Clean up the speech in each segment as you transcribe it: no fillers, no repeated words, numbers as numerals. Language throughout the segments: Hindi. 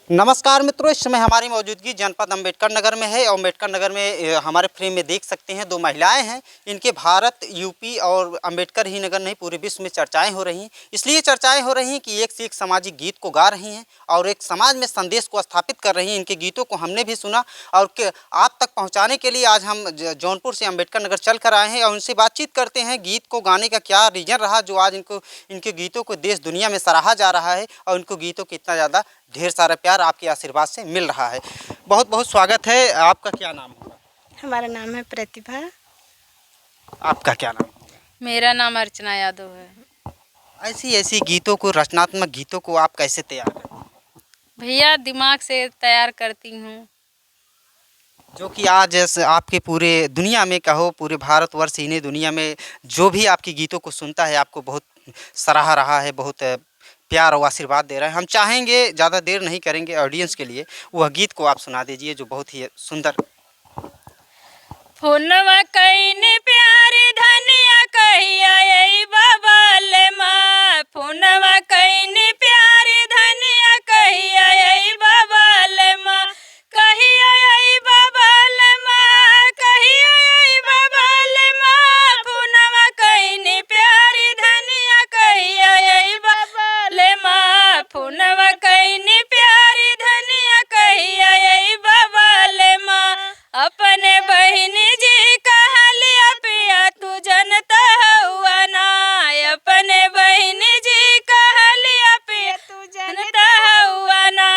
नमस्कार मित्रों, इस समय हमारी मौजूदगी जनपद अम्बेडकर नगर में है और अम्बेडकर नगर में हमारे फ्रेम में देख सकते हैं दो महिलाएं हैं। इनके भारत, यूपी और अम्बेडकर ही नगर नहीं पूरे विश्व में चर्चाएं हो रही हैं। इसलिए चर्चाएं हो रही हैं कि एक से एक सामाजिक गीत को गा रही हैं और एक समाज में संदेश को स्थापित कर रही हैं। इनके गीतों को हमने भी सुना और आप तक पहुँचाने के लिए आज हम जौनपुर से अम्बेडकर नगर चल कर आए हैं और उनसे बातचीत करते हैं। गीत को गाने का क्या रीज़न रहा जो आज इनके गीतों को देश दुनिया में सराहा जा रहा है और इनको गीतों को इतना ज़्यादा ढेर सारा प्यार आपके आशीर्वाद से मिल रहा है। बहुत बहुत स्वागत है। आपका क्या नाम होगा? हमारा नाम है प्रतिभा। आपका क्या नाम होगा? मेरा नाम अर्चना यादव है। ऐसी गीतों को, रचनात्मक गीतों को आप कैसे तैयार करते हैं? भैया दिमाग से तैयार करती हूँ। जो कि आज आपके पूरे दुनिया में कहो, पूरे भारतवर्ष ही नहीं दुनिया में जो भी आपकी गीतों को सुनता है आपको बहुत सराहा रहा है, बहुत प्यार और आशीर्वाद दे रहा है। हम चाहेंगे ज़्यादा देर नहीं करेंगे ऑडियंस के लिए, वह गीत को आप सुना दीजिए जो बहुत ही सुंदर। फोनवा कईने प्यारी धनिया कहिया यही बबल माँ, फोनवा कईने प्यारी धनिया कहिया यही बबल माँ, कहिया यही बबल माँ, कहिया यही बबल माँ, फोनवा कईने प्यारी धनिया कहिया यही बबल माँ, फोनवा कईने प्यारी धनिया कहिया यही बबल माँ, अपने बहिनी जी कहलिया पिया तू जनता हुआ ना, अपने बहिनी जी कहलिया पिया तू जनता हुआ ना,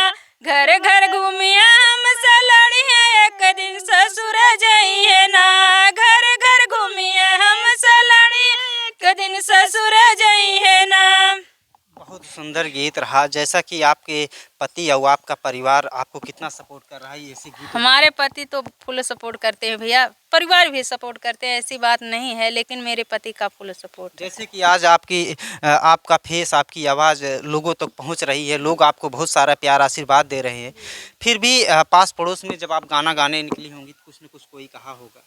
घर घर घूमिया हम सलड़िया एक दिन ससुर जइए ना, घर घर घूमिया हम सलड़िया एक दिन ससुर जइए ना। बहुत सुंदर गीत रहा। जैसा कि आपके पति और आपका परिवार आपको कितना सपोर्ट कर रहा है ऐसे गीत? हमारे पति तो फुल सपोर्ट करते हैं भैया, परिवार भी सपोर्ट करते हैं, ऐसी बात नहीं है, लेकिन मेरे पति का फुल सपोर्ट है। जैसे कि आज आपका फेस, आपकी आवाज़ लोगों तक पहुंच रही है, लोग आपको बहुत सारा प्यार आशीर्वाद दे रहे हैं, फिर भी पास पड़ोस में जब आप गाना गाने निकली होंगी तो कुछ न कुछ कोई कहा होगा।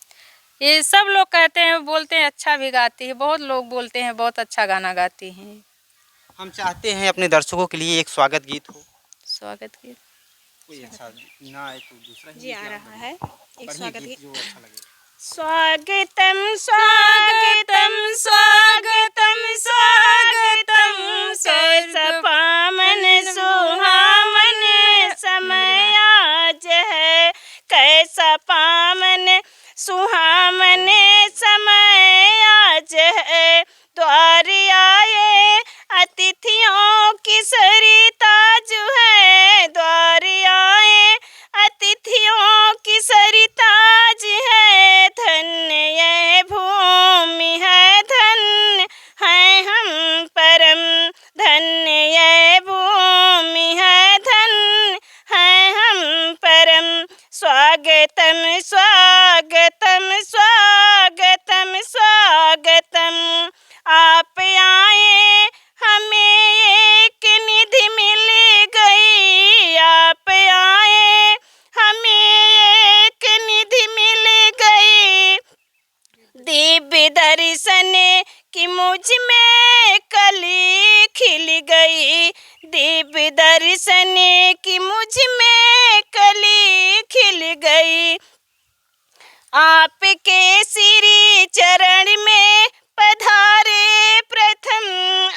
ये सब लोग कहते हैं, बोलते हैं अच्छा भी गाती है, बहुत लोग बोलते हैं बहुत अच्छा गाना गाती हैं। हम चाहते हैं अपने दर्शकों के लिए एक स्वागत गीत हो। स्वागत गीत कोई अच्छा ना आए तो दूसरा जी आ रहा है एक स्वागत गीत। जो अच्छा लगे। स्वागतम स्वागतम स्वागतम स्वागतम, पावन सुहावन समय आज है, कैसा पावन सुहावन समय आज है, द्वार आए अतिथियों की सरिता जो है, द्वार आए अतिथियों की सरिता जी है, धन्य यह भूमि है, धन्य है हम परम, धन्य यह भूमि है, धन्य है हम परम, स्वागतम स्वागतम स्वागतम स्वागतम, आप आए हमें एक निधि मिल गई, आप आए हमें एक निधि मिल गई, दिव्य दर्शन की मुझ में कली खिल गई, दिव्य दर्शन की मुझ में कली खिल गई, आपके श्री चरण में पधारे प्रथम,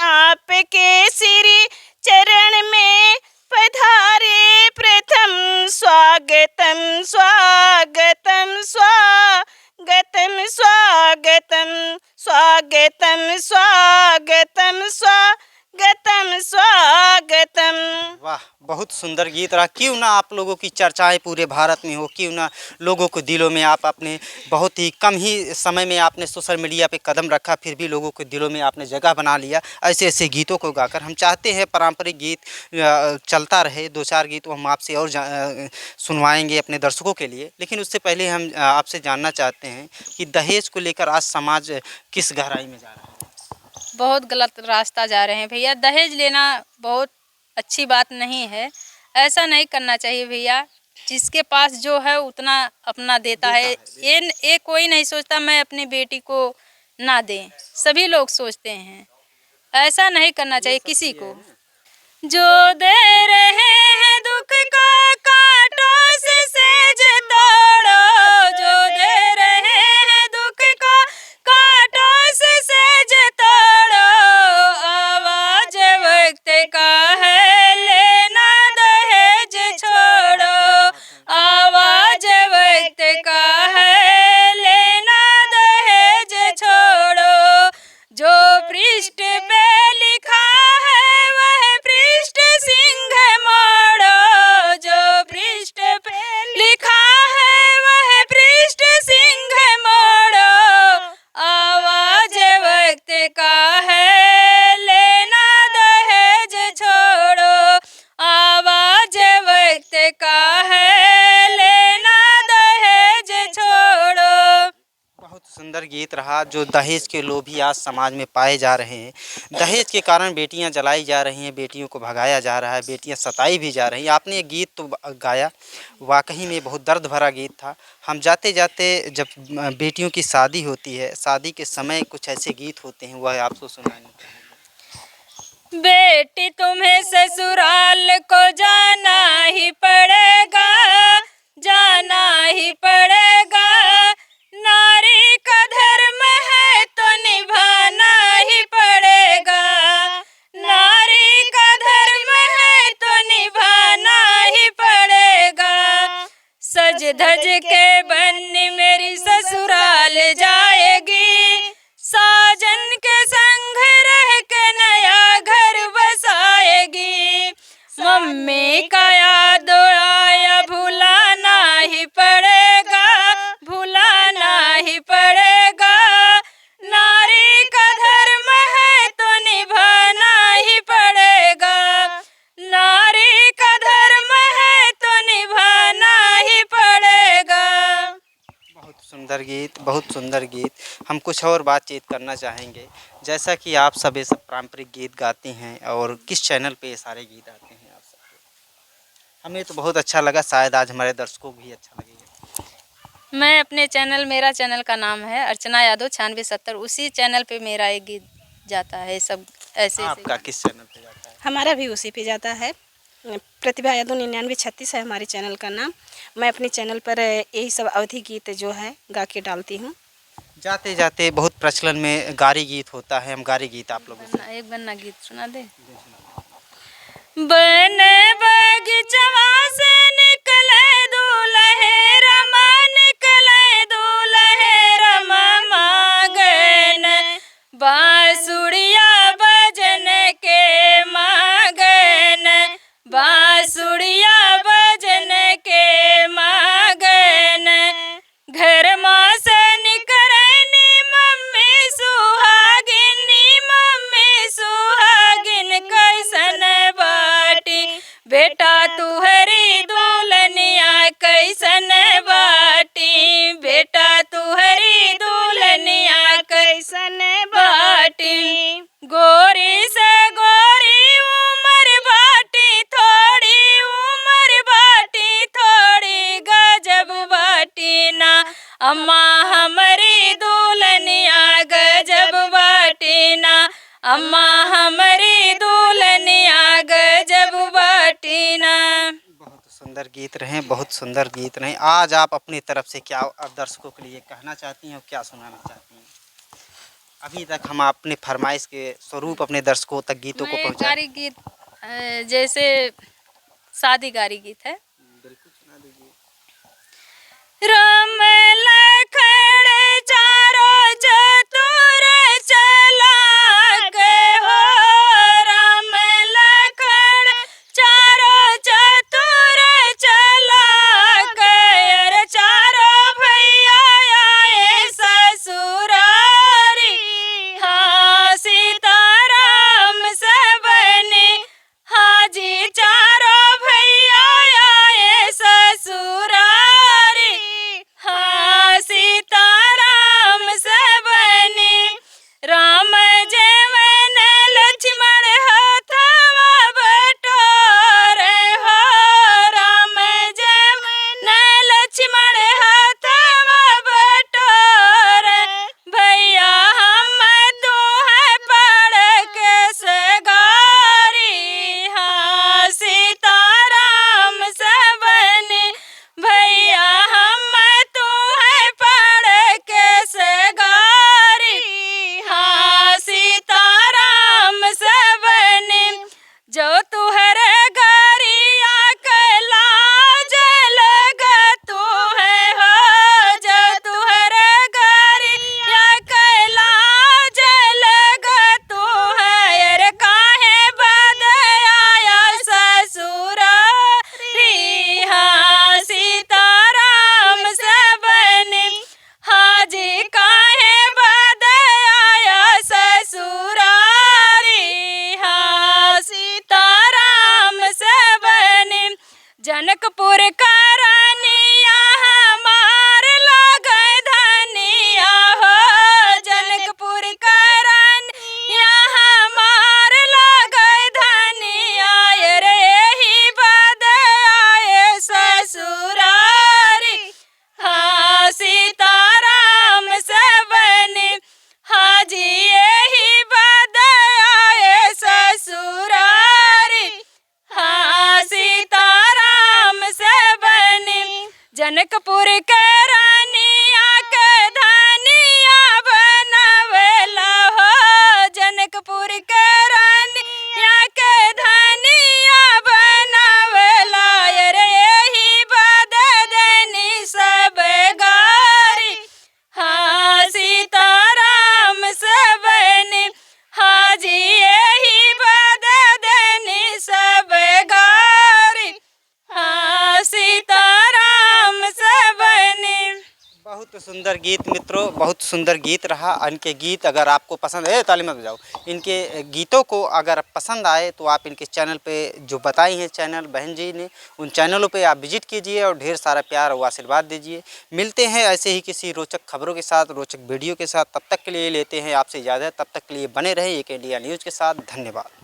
आपके श्री चरण में पधारे प्रथम, स्वागतम स्वागतम स्वागतम स्वागतम स्वागतम स्वागतम स्वागतम स्वागतम। वाह, बहुत सुंदर गीत रहा। क्यों ना आप लोगों की चर्चाएं पूरे भारत में हो, क्यों ना लोगों को दिलों में आप अपने बहुत ही कम ही समय में आपने सोशल मीडिया पे कदम रखा, फिर भी लोगों के दिलों में आपने जगह बना लिया ऐसे ऐसे गीतों को गाकर। हम चाहते हैं पारंपरिक गीत चलता रहे, दो चार गीत हम आपसे और सुनवाएंगे अपने दर्शकों के लिए, लेकिन उससे पहले हम आपसे जानना चाहते हैं कि दहेज को लेकर आज समाज किस गहराई में जा रहा है? बहुत गलत रास्ता जा रहे हैं भैया, दहेज लेना बहुत अच्छी बात नहीं है, ऐसा नहीं करना चाहिए भैया, जिसके पास जो है उतना अपना देता है। ये कोई नहीं सोचता मैं अपनी बेटी को ना दें, सभी लोग सोचते हैं, ऐसा नहीं करना चाहिए किसी को। जो दे रहे हैं दुख को कहा, जो दहेज के लोभी आज समाज में पाए जा रहे हैं, दहेज के कारण बेटियां जलाई जा रही हैं, बेटियों को भगाया जा रहा है, बेटियां सताई भी जा रही हैं। आपने ये गीत तो गाया, वाकई में बहुत दर्द भरा गीत था। हम जाते जाते जब बेटियों की शादी होती है, शादी के समय कुछ ऐसे गीत होते हैं, वह आपको सुनाने। बेटी तुम्हें ससुराल को जाना ही पड़ेगा, जाना ही पड़ेगा। नारी का धर्म है तो निभाना ही पड़ेगा, नारी का धर्म है तो निभाना ही पड़ेगा। सज धज के बन्नी मेरी ससुराल जाएगी, साजन के संग रह के नया घर बसाएगी। मम्मी का याद आया भुलाना ही पड़ेगा, भुलाना ही पड़ेगा। नारी का धर्म है तो निभाना ही पड़ेगा, नारी का धर्म है तो निभाना ही पड़ेगा। बहुत सुंदर गीत, बहुत सुंदर गीत। हम कुछ और बातचीत करना चाहेंगे, जैसा कि आप सब ये सब पारंपरिक गीत गाते हैं और किस चैनल पे ये सारे गीत आते हैं आप सबके? हमें तो बहुत अच्छा लगा, शायद आज हमारे दर्शकों को भी अच्छा लगेगा। मैं अपने चैनल, मेरा चैनल का नाम है अर्चना यादव 9670, उसी चैनल पे मेरा एक गीत जाता है। सब ऐसे आपका किस चैनल पे जाता है? हमारा भी उसी पे जाता है, प्रतिभा यादव 9936 है हमारे चैनल का नाम। मैं अपने चैनल पर यही सब अवधि गीत जो है गा के डालती हूँ। जाते जाते बहुत प्रचलन में गारी गीत होता है, हम गारी गीत आप लोगों से एक बन्ना गीत सुना दे। बन बगीचवा से निकले दूल्हे रमा, निकले दूल्हे रमा मांगन, बांसुरिया बजन के मांगन, बांसुरिया बजन के मांगन। घर माँ से निकरनी मम्मी सुहागिनी, मम्मी सुहागिन कैसन बाटी, बेटा तुहरी दुल्हनिया कैसन बाटी, बेटा तुहरी दुल्हनिया कैसन बाटी। गोरी से गोरी उमर बाटी, थोड़ी उमर बाटी, थोड़ी गजब बाटी ना, अम्मा हमारी दुल्हनिया गजब बाटी ना, अम्मा हमारी दुल्हनिया गजब बाटी ना। बहुत सुंदर गीत रहे, बहुत सुंदर गीत रहे। आज आप अपनी तरफ से क्या दर्शकों के लिए कहना चाहती हैं और क्या सुनाना चाहती हैं? अभी तक हम अपने फरमाइश के स्वरूप अपने दर्शकों तक गीतों को पहुंचाएं। गारी गीत जैसे शादी गारी गीत है। बिल्कुल सुना दीजिए। राम लखन चारों चतुर चालाक हो, राम लखन चारों चतुर चालाक, अरे चारों भैया आए ससुरारी, हाँ सीताराम से बनी हाजी, चारों भैया आए ससुरारी, हाँ सीताराम से बनी। राम जवन लक्ष्मण हाथवा बटोरे हो, राम जवन लक्ष्मण हाथवा बटोरे, भैया हम तू है पड़ के सगारी, हाँ सीताराम से बनी, भैया हम तू है पड़ के सगारी, हाँ सीताराम से बनी। जो तुहरे गारिया कैला जलग तू है हो, जो तुहरे गारिया कैला जलग तू है, अरे काहे बद आया ससुरारी, हाँ सीताराम से बनी, हाजी काहे बद आया ससुरारी, हाँ सीताराम से बनी। जनकपुर का रानिया हमार लगे धनिया हो, बहुत सुंदर गीत मित्रों, बहुत सुंदर गीत रहा। इनके गीत अगर आपको पसंद है, ताली मत बजाओ, इनके गीतों को अगर पसंद आए तो आप इनके चैनल पे जो बताई हैं चैनल बहन जी ने, उन चैनलों पे आप विजिट कीजिए और ढेर सारा प्यार और आशीर्वाद दीजिए। मिलते हैं ऐसे ही किसी रोचक खबरों के साथ, रोचक वीडियो के साथ। तब तक के लिए लेते हैं आपसे इजाज़त। तब तक के लिए बने रहें एक इंडिया न्यूज़ के साथ। धन्यवाद।